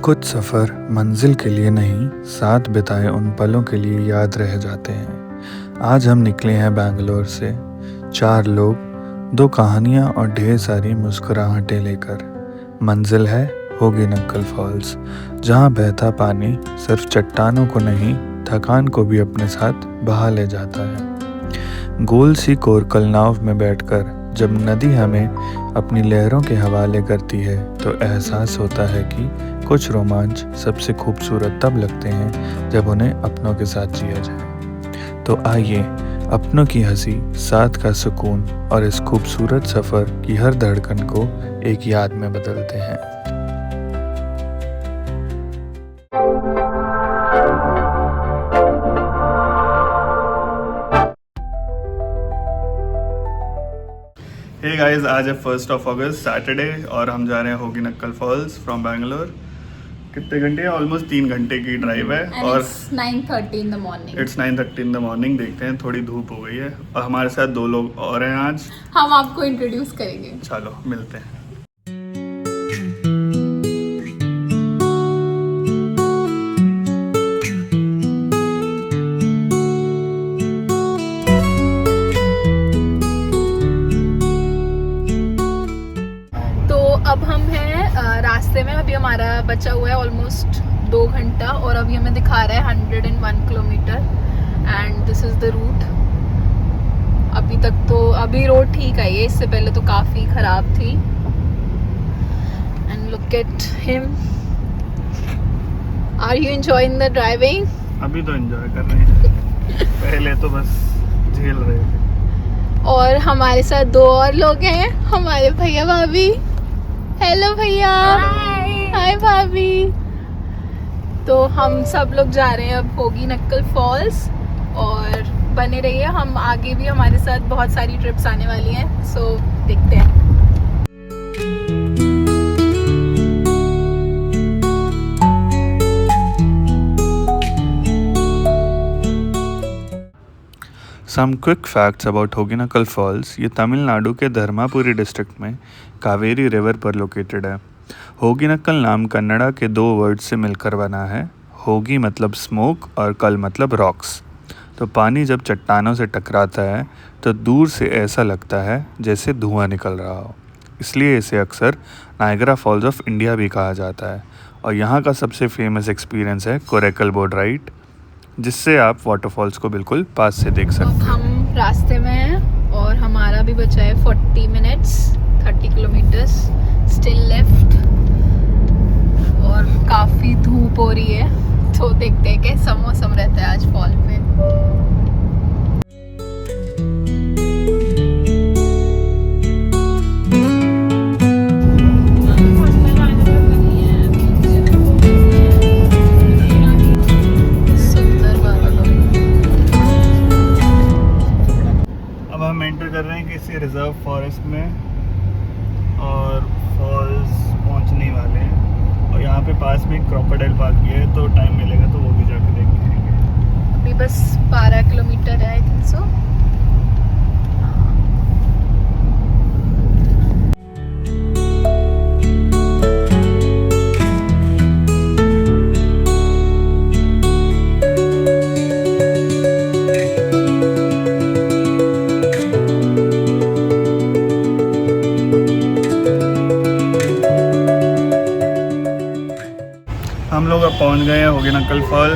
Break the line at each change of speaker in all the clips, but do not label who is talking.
कुछ सफ़र मंजिल के लिए नहीं, साथ बिताए उन पलों के लिए याद रह जाते हैं। आज हम निकले हैं बैंगलोर से, 4 लोग, 2 कहानियाँ और ढेर सारी मुस्कुराहटें लेकर। मंजिल है होगी नक्कल फॉल्स, जहाँ बहता पानी सिर्फ चट्टानों को नहीं, थकान को भी अपने साथ बहा ले जाता है। गोल सी कोरकल नाव में बैठकर जब नदी हमें अपनी लहरों के हवाले करती है तो एहसास होता है कि कुछ रोमांच सबसे खूबसूरत तब लगते हैं जब उन्हें अपनों के साथ जिया जाए। तो आइए अपनों की हंसी, साथ का सुकून और इस खूबसूरत सफ़र की हर धड़कन को एक याद में बदलते हैं।
हे गाइस, आज है 1 अगस्त सैटरडे और हम जा रहे हैं होगी नक्कल फॉल्स फ्रॉम बैंगलोर। कितने घंटे हैं? ऑलमोस्ट 3 घंटे की ड्राइव है और
it's 9:30 in the morning.
It's 9:30 in the morning. देखते हैं, थोड़ी धूप हो गई है और हमारे साथ 2 लोग और हैं आज।
हम आपको इंट्रोड्यूस करेंगे।
चलो मिलते हैं।
अब हम हैं रास्ते में। अभी हमारा बचा हुआ है ऑलमोस्ट 2 घंटा और अभी हमें दिखा रहा है 101 kilometre and this is the route. अभी तक तो अभी रोड ठीक आई है, इससे पहले तो काफ़ी ख़राब थी। And look at him. Are you enjoying the driving?
अभी तो एंजॉय कर रहे हैं, पहले तो बस झेल रहे थे।
और हमारे साथ 2 और लोग हैं, हमारे भैया भाभी। हेलो भैया। हाय भाभी। तो हम सब लोग जा रहे हैं अब होगी नक्कल फॉल्स और बने रहिए, हम आगे भी हमारे साथ बहुत सारी ट्रिप्स आने वाली हैं, सो देखते हैं।
सम क्विक फैक्ट्स अबाउट होगी नक्कल फॉल्स। ये तमिलनाडु के धर्मापुरी डिस्ट्रिक्ट में कावेरी रिवर पर लोकेटेड है। होगी नक्कल नाम कन्नड़ा के 2 वर्ड से मिलकर बना है। होगी मतलब स्मोक और कल मतलब रॉक्स। तो पानी जब चट्टानों से टकराता है तो दूर से ऐसा लगता है जैसे धुआं निकल रहा हो, इसलिए इसे अक्सर नायग्रा फॉल्स ऑफ इंडिया भी कहा जाता है। और यहाँ का सबसे फेमस एक्सपीरियंस है कोरेकल बोट राइड, जिससे आप वाटरफॉल्स को बिल्कुल पास से देख सकते हैं।
हम रास्ते में हैं और हमारा भी बचा है 40 मिनट्स, 30 किलोमीटर्स स्टिल लेफ्ट और काफ़ी धूप हो रही है, तो देखते हैं कैसा मौसम रहता है आज फॉल में।
कर रहे हैं किसी रिजर्व फॉरेस्ट में और फॉल्स पहुंचने वाले हैं। और यहाँ पे पास में क्रोकोडाइल पार्क भी है, तो टाइम मिलेगा तो वो भी जाके देखेंगे।
अभी बस 12 किलोमीटर है, आई थिंक सो।
हम लोग अब पहुंच गए हैं होगी नक्कल फॉल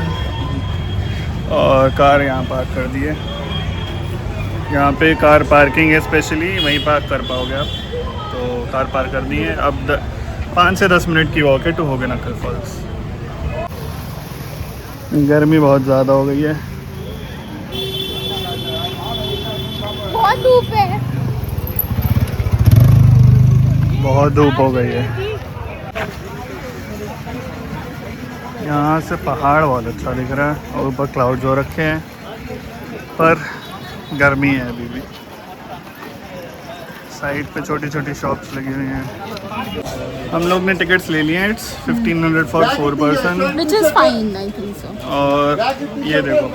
और कार यहाँ पार्क कर दी है। यहाँ पे कार पार्किंग है स्पेशली, वहीं पार्क कर पाओगे आप। तो कार पार्क कर दी है। अब 5 से 10 मिनट की वॉक है टू होगी नक्कल फॉल्स। गर्मी बहुत ज़्यादा हो गई है,
बहुत धूप है,
बहुत धूप हो गई है। यहाँ से पहाड़ बहुत अच्छा दिख रहा है और ऊपर क्लाउड्स हो रखे हैं, पर गर्मी है अभी भी। साइड पे छोटी छोटी शॉप्स लगी हुई हैं। हम लोग ने टिकट्स ले लिए हैं। It's 1500 for 4 person,
which is fine, I think so.
और ये देखो,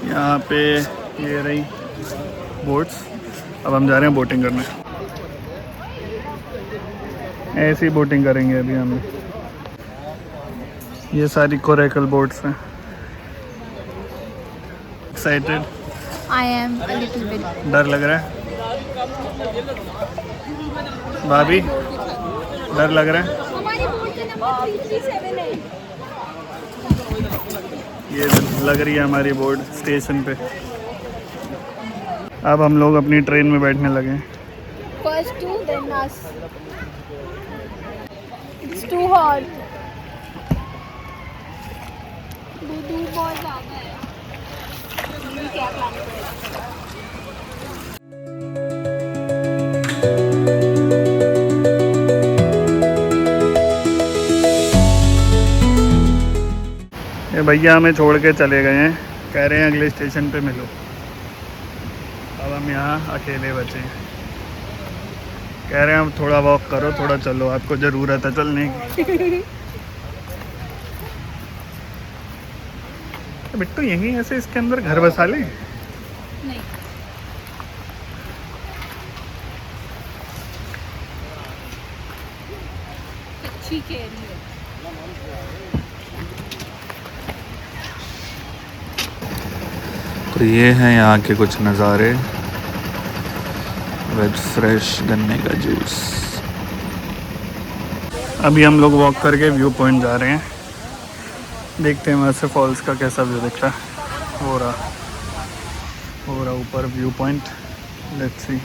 यहाँ पे ये रही बोट्स। अब हम जा रहे हैं बोटिंग करने। ऐसी बोटिंग करेंगे अभी हम। ये सारी कोरैकल बोट्स हैं। Excited?
I am a little bit.
डर लग रहा है भाभी? डर लग रहा है?
हमारी बोट का नंबर 337 है।
ये लग रही है हमारी बोर्ड स्टेशन पे। अब हम लोग अपनी ट्रेन में बैठने लगे हैं।
First two, then us. It's too hot. दूध बहुत ज़्यादा है। क्या प्लान करें?
ये भैया हमें छोड़ के चले गए हैं, कह रहे हैं अगले स्टेशन पे मिलो। अब हम यहाँ अकेले बचे हैं। कह रहे हैं हम थोड़ा वॉक करो, थोड़ा चलो, आपको ज़रूरत है चलने की। बिट्टू यहीं ऐसे इसके अंदर घर बसा ले।
नहीं। अच्छी कैरी है।
तो ये हैं यहाँ के कुछ नज़ारे। विद फ्रेश गन्ने का जूस।
अभी हम लोग वॉक करके व्यू पॉइंट जा रहे हैं। देखते हैं वहाँ से फॉल्स का कैसा व्यू दिख रहा है। हो रहा ऊपर व्यू पॉइंट। Let's see.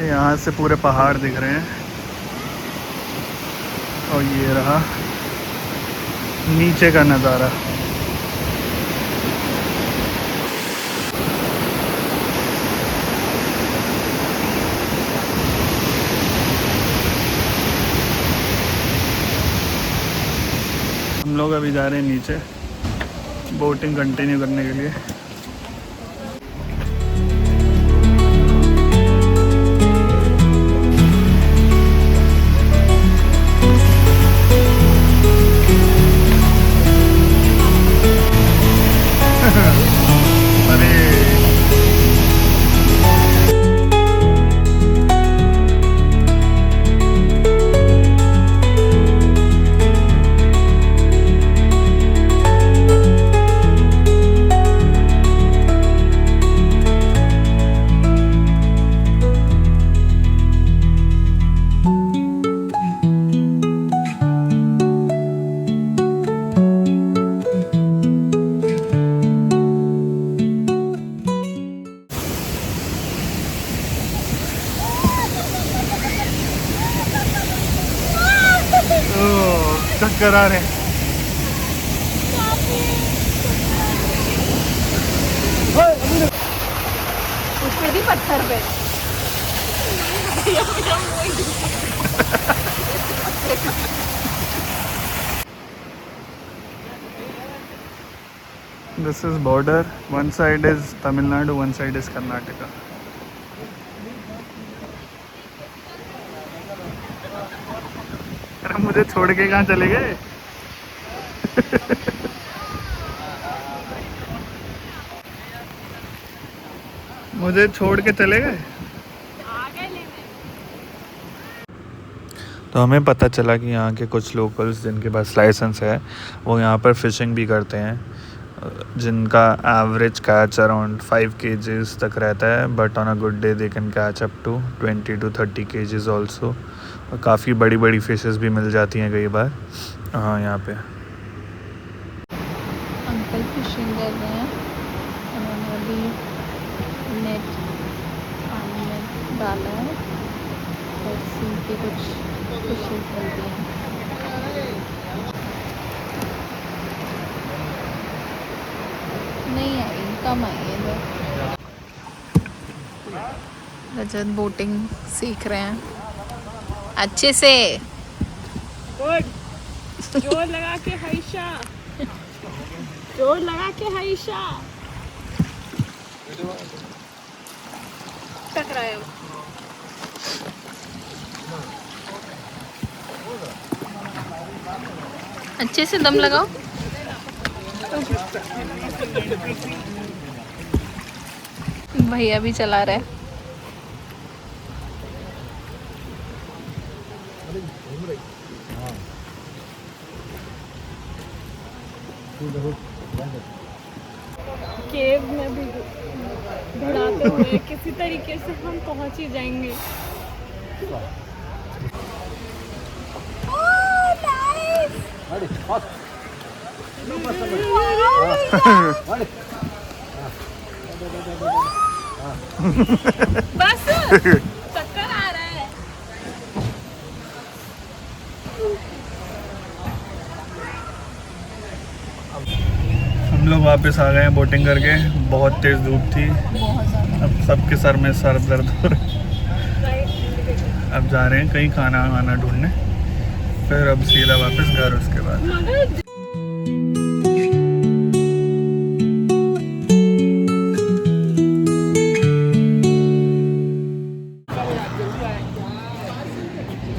यहाँ से पूरे पहाड़ दिख रहे हैं और ये रहा नीचे का नज़ारा। हम लोग अभी जा रहे हैं नीचे बोटिंग कंटिन्यू करने के लिए। चक्कर आ रहे हैं।
उस पे भी पत्थर पे।
This is border. One side is Tamil Nadu, one side is Karnataka. अरे मुझे छोड़ के कहाँ चले गए? मुझे छोड़ के चले गए।
तो हमें पता चला कि यहाँ के कुछ लोकल्स जिनके पास लाइसेंस है वो यहाँ पर फ़िशिंग भी करते हैं, जिनका एवरेज कैच अराउंड 5 kgs तक रहता है, but on a good day they can catch up to 20 to 30 kgs also. और काफ़ी बड़ी बड़ी फिशेस भी मिल जाती हैं कई बार। हाँ, यहाँ पे
अंकल फिशिंग कर रहे हैं। उन्होंने अभी नेट पानी में डाला है और सी के कुछ फिशेस मिलती हैं। नहीं आई, कम आई है इधर। रजत बोटिंग सीख रहे हैं अच्छे से।
जोर लगा के हाइशा, जोर लगा के हाइशा। टकराया।
अच्छे से दम लगाओ। भैया भी चला रहा है।
केव में भी भिड़ाते हुए किसी तरीके से हम पहुंच ही जाएंगे। बस चक्कर आ रहा है।
हम लोग वापस आ गए हैं बोटिंग करके। बहुत तेज़ धूप थी, अब सबके सर में सर दर्द हो रहा है। अब जा रहे हैं कहीं खाना वाना ढूंढने, फिर अब सीधा वापस घर उसके बाद।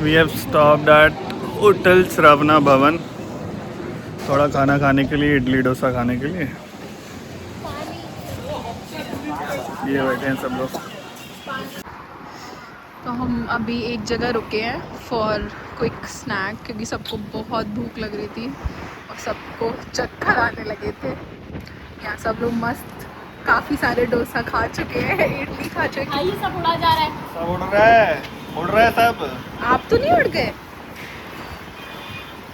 We have stopped at hotel Shravana Bhavan, थोड़ा खाना खाने के लिए, इडली डोसा खाने के लिए। ये बैठे हैं सब लोग।
तो हम अभी एक जगह रुके हैं फॉर क्विक स्नैक, क्योंकि सबको बहुत भूख लग रही थी और सबको चक्कर आने लगे थे। यहाँ सब लोग मस्त काफ़ी सारे डोसा खा चुके हैं, इडली खा चुके हैं।
आइए, सब उड़ा जा रहा है।
सब उड़ रहा है सब।
आप तो नहीं उड़ गए?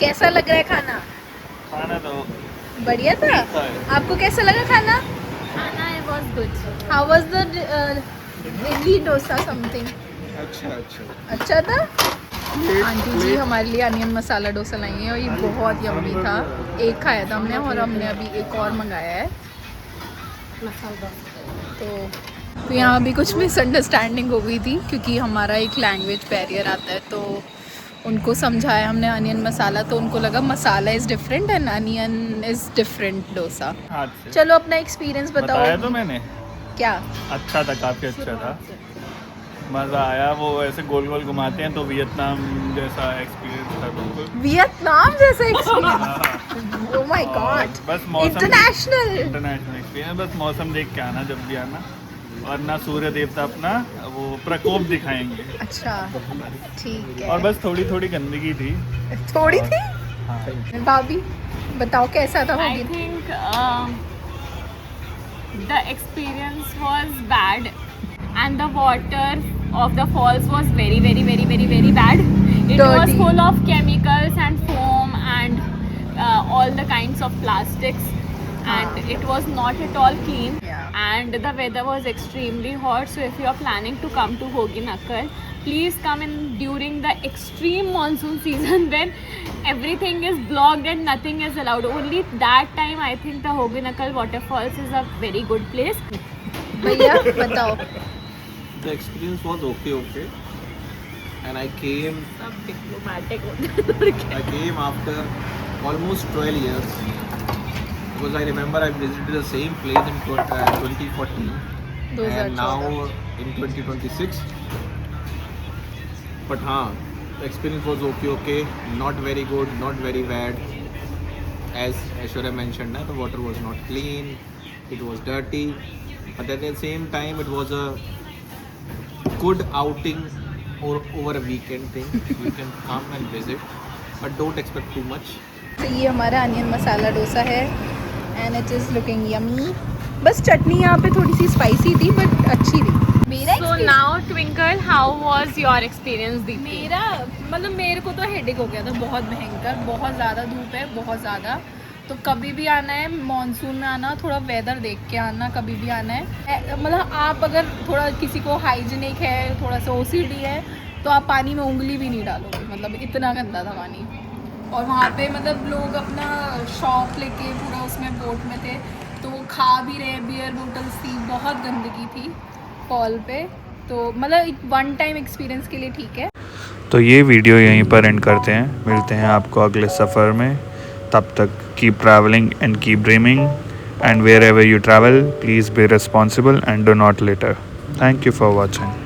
कैसा लग रहा है खाना?
खाना तो
बढ़िया था। आपको कैसा लगा खाना?
खाना was good।
How was the idli dosa something? अच्छा था। आंटी जी हमारे लिए अनियन मसाला डोसा लाई है और ये बहुत यम्मी था। एक खाया था हमने और हमने अभी एक और मंगाया है। तो यहाँ अभी कुछ मिसअंडरस्टैंडिंग हो गई थी, क्योंकि हमारा एक लैंग्वेज बैरियर आता है। तो उनको समझाया हमने अनियन मसाला, तो उनको लगा masala is different and onion is different dosa.
हाथ से
चलो अपना एक्सपीरियंस बताओ।
बताया तो मैंने।
क्या?
अच्छा था, काफ़ी अच्छा था, मज़ा आया। वो ऐसे गोल गोल घुमाते हैं तो वियतनाम जैसा एक्सपीरियंस था बिल्कुल।
वियतनाम जैसा एक्सपीरियंस? ओह माय गॉड,
बस मौसम
इंटरनेशनल
एक्सपीरियंस। बस मौसम देख के आना जब भी आना, वरना सूर्य देवता अपना वो प्रकोप दिखाएंगे।
अच्छा ठीक है।
और बस थोड़ी थोड़ी गंदगी थी।
थोड़ी थी?
हाँ।
भाभी बताओ कैसा था?
I think the experience was bad and the water of the falls was very bad. It
Dirty.
was full of chemicals and foam and all the kinds of plastics, and it was not at all clean.
Yeah.
And the weather was extremely hot, so if you are planning to come to Hoginakkal, please come in during the extreme monsoon season when everything is blocked and nothing is allowed. Only that time I think the Hoginakkal waterfalls is a very good place.
भैया बताओ।
The experience was okay, and I came
सब diplomatic होते हैं।
I came after almost 12 years, because I remember I visited the same place in 2014 and now in 2026. But the experience was okay, not very good, not very bad. As Aishwarya mentioned, the water was not clean, it was dirty, but at the same time it was a good outing or over a weekend thing. You can come and visit, but don't expect too much.
तो ये हमारा onion masala dosa है and it is looking yummy. बस चटनी यहाँ पे थोड़ी सी spicy थी but अच्छी थी। मेरा
So now Twinkle, how was your experience, Deepti?
मेरा मतलब मेरे को तो हेडेक हो गया था बहुत भयंकर, बहुत ज़्यादा धूप है, बहुत ज़्यादा। तो कभी भी आना है मॉनसून में आना, थोड़ा वेदर देख के आना, कभी भी आना है। मतलब आप अगर थोड़ा किसी को हाइजीनिक है, थोड़ा सा OCD है, तो आप पानी में उंगली भी नहीं डालोगे, मतलब इतना गंदा था पानी। और वहाँ पे मतलब लोग अपना शॉप लेके पूरा उसमें बोट में थे, तो वो खा भी रहे, बियर बोटल्स थी, बहुत गंदगी थी फॉल पे। तो मतलब एक वन टाइम एक्सपीरियंस के लिए ठीक है।
तो ये वीडियो यहीं पर एंड करते हैं, मिलते हैं आपको अगले सफ़र में। तब तक keep travelling and keep dreaming, and wherever you travel please be responsible and do not litter. Thank you for watching.